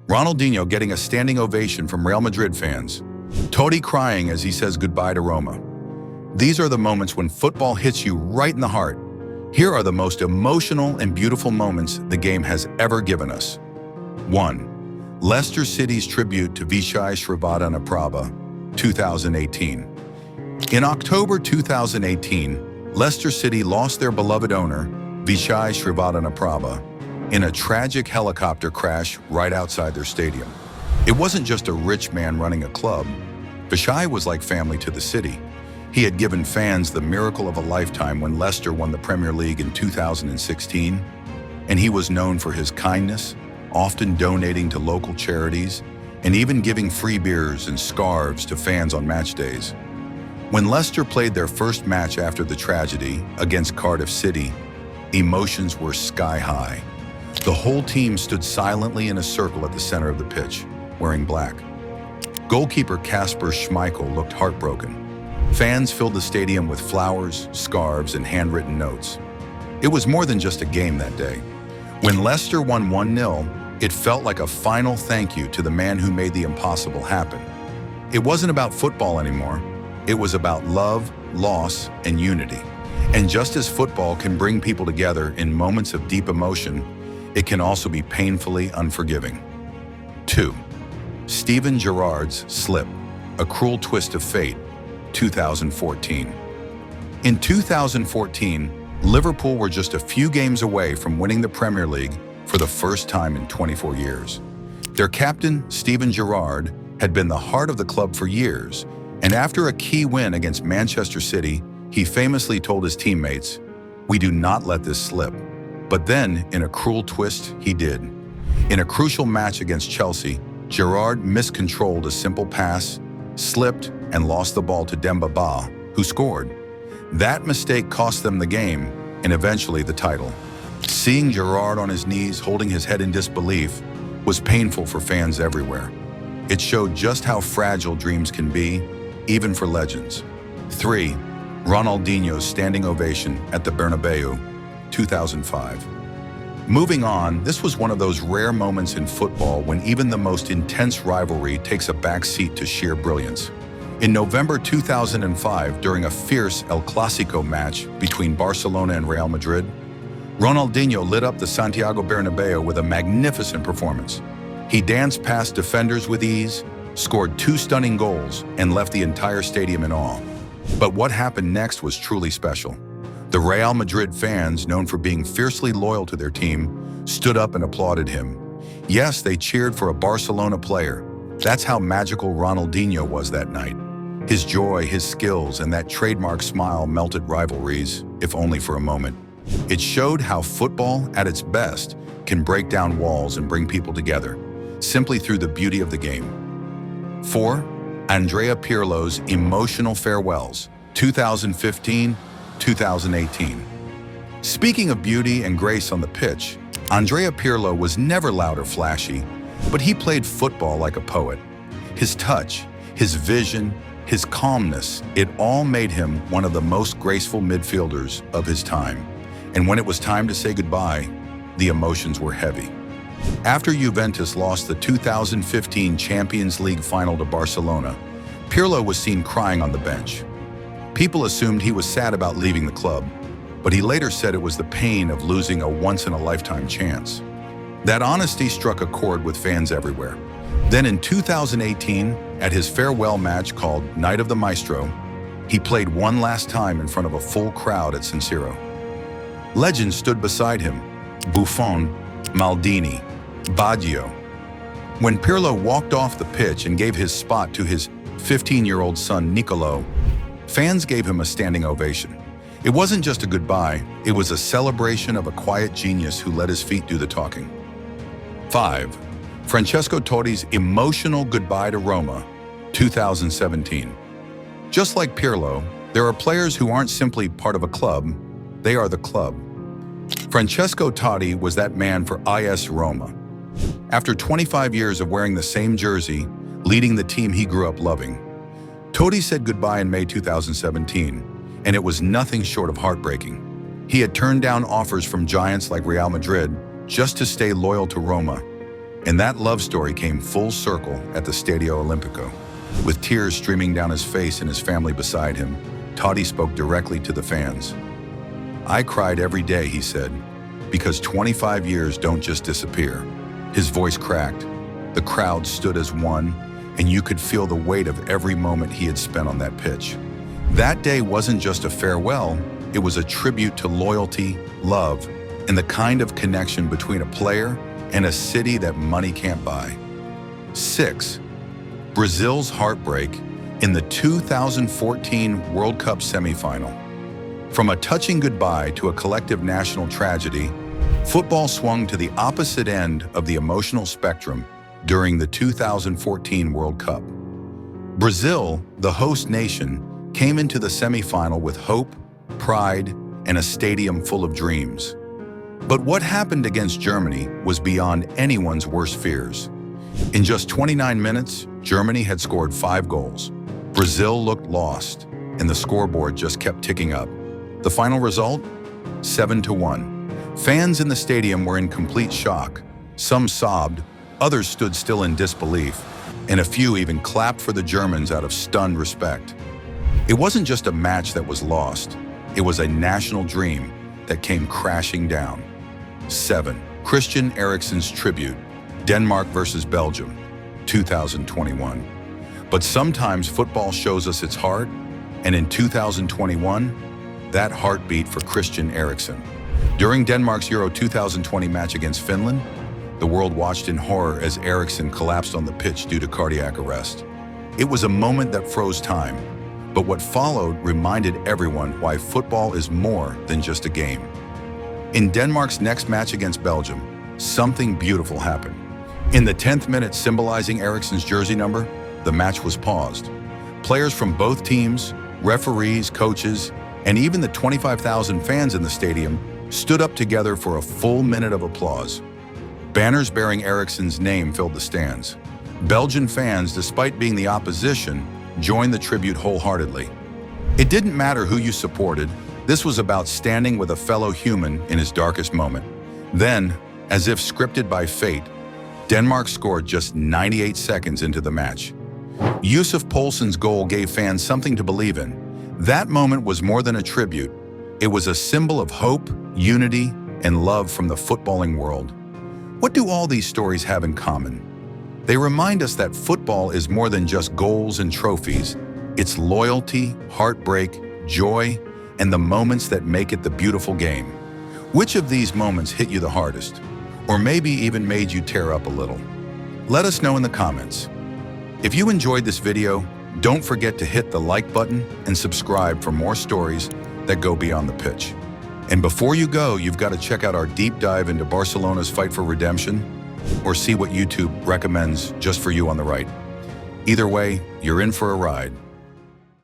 Ronaldinho getting a standing ovation from Real Madrid fans. Totti crying as he says goodbye to Roma. These are the moments when football hits you right in the heart. Here are the most emotional and beautiful moments the game has ever given us. 1. Leicester City's tribute to Vichai 2018. In October 2018, Leicester City lost their beloved owner, Vichai in a tragic helicopter crash right outside their stadium. It wasn't just a rich man running a club. Vichai was like family to the city. He had given fans the miracle of a lifetime when Leicester won the Premier League in 2016, and he was known for his kindness, often donating to local charities, and even giving free beers and scarves to fans on match days. When Leicester played their first match after the tragedy against Cardiff City, emotions were sky high. The whole team stood silently in a circle at the center of the pitch, wearing black. Goalkeeper Kasper Schmeichel looked heartbroken. Fans filled the stadium with flowers, scarves, and handwritten notes. It was more than just a game that day. When Leicester won 1-0, it felt like a final thank you to the man who made the impossible happen. It wasn't about football anymore. It was about love, loss, and unity. And just as football can bring people together in moments of deep emotion, it can also be painfully unforgiving. 2. Steven Gerrard's slip, a cruel twist of fate, 2014. In 2014, Liverpool were just a few games away from winning the Premier League for the first time in 24 years. Their captain, Steven Gerrard, had been the heart of the club for years, and after a key win against Manchester City, he famously told his teammates, "We do not let this slip." But then, in a cruel twist, he did. In a crucial match against Chelsea, Gerrard miscontrolled a simple pass, slipped, and lost the ball to Demba Ba, who scored. That mistake cost them the game and eventually the title. Seeing Gerrard on his knees holding his head in disbelief was painful for fans everywhere. It showed just how fragile dreams can be, even for legends. 3. Ronaldinho's standing ovation at the Bernabéu, 2005. Moving on, this was one of those rare moments in football when even the most intense rivalry takes a back seat to sheer brilliance. In November 2005, during a fierce El Clásico match between Barcelona and Real Madrid, Ronaldinho lit up the Santiago Bernabéu with a magnificent performance. He danced past defenders with ease, scored 2 stunning goals, and left the entire stadium in awe. But what happened next was truly special. The Real Madrid fans, known for being fiercely loyal to their team, stood up and applauded him. Yes, they cheered for a Barcelona player. That's how magical Ronaldinho was that night. His joy, his skills, and that trademark smile melted rivalries, if only for a moment. It showed how football, at its best, can break down walls and bring people together, simply through the beauty of the game. 4. Andrea Pirlo's emotional farewells, 2015-2018. Speaking of beauty and grace on the pitch, Andrea Pirlo was never loud or flashy, but he played football like a poet. His touch, his vision, his calmness, it all made him one of the most graceful midfielders of his time. And when it was time to say goodbye, the emotions were heavy. After Juventus lost the 2015 Champions League final to Barcelona, Pirlo was seen crying on the bench. People assumed he was sad about leaving the club, but he later said it was the pain of losing a once-in-a-lifetime chance. That honesty struck a chord with fans everywhere. Then in 2018, at his farewell match called Night of the Maestro, he played one last time in front of a full crowd at San Siro. Legends stood beside him: Buffon, Maldini, Baggio. When Pirlo walked off the pitch and gave his spot to his 15-year-old son Nicolo, fans gave him a standing ovation. It wasn't just a goodbye, it was a celebration of a quiet genius who let his feet do the talking. 5. Francesco Totti's emotional goodbye to Roma, 2017. Just like Pirlo, there are players who aren't simply part of a club, they are the club. Francesco Totti was that man for AS Roma. After 25 years of wearing the same jersey, leading the team he grew up loving, Totti said goodbye in May 2017, and it was nothing short of heartbreaking. He had turned down offers from giants like Real Madrid just to stay loyal to Roma. And that love story came full circle at the Stadio Olimpico. With tears streaming down his face and his family beside him, Totti spoke directly to the fans. "I cried every day," he said, "because 25 years don't just disappear." His voice cracked. The crowd stood as one, and you could feel the weight of every moment he had spent on that pitch. That day wasn't just a farewell, it was a tribute to loyalty, love, and the kind of connection between a player and a city that money can't buy. 6. Brazil's heartbreak in the 2014 World Cup semifinal. From a touching goodbye to a collective national tragedy, football swung to the opposite end of the emotional spectrum during the 2014 World Cup. Brazil, the host nation, came into the semifinal with hope, pride, and a stadium full of dreams. But what happened against Germany was beyond anyone's worst fears. In just 29 minutes, Germany had scored 5 goals. Brazil looked lost, and the scoreboard just kept ticking up. The final result? 7-1. Fans in the stadium were in complete shock. Some sobbed, others stood still in disbelief, and a few even clapped for the Germans out of stunned respect. It wasn't just a match that was lost, it was a national dream that came crashing down. 7. Christian Eriksen's tribute, Denmark versus Belgium, 2021. But sometimes football shows us its heart, and in 2021, that heartbeat for Christian Eriksen. During Denmark's Euro 2020 match against Finland, the world watched in horror as Eriksen collapsed on the pitch due to cardiac arrest. It was a moment that froze time, but what followed reminded everyone why football is more than just a game. In Denmark's next match against Belgium, something beautiful happened. In the 10th minute symbolizing Eriksen's jersey number, the match was paused. Players from both teams, referees, coaches, and even the 25,000 fans in the stadium stood up together for a full minute of applause. Banners bearing Eriksen's name filled the stands. Belgian fans, despite being the opposition, joined the tribute wholeheartedly. It didn't matter who you supported, this was about standing with a fellow human in his darkest moment. Then, as if scripted by fate, Denmark scored just 98 seconds into the match. Yusuf Poulsen's goal gave fans something to believe in. That moment was more than a tribute. It was a symbol of hope, unity, and love from the footballing world. What do all these stories have in common? They remind us that football is more than just goals and trophies. It's loyalty, heartbreak, joy, and the moments that make it the beautiful game. Which of these moments hit you the hardest? Or maybe even made you tear up a little? Let us know in the comments. If you enjoyed this video, don't forget to hit the like button and subscribe for more stories that go beyond the pitch. And before you go, you've got to check out our deep dive into Barcelona's fight for redemption, or see what YouTube recommends just for you on the right. Either way, you're in for a ride.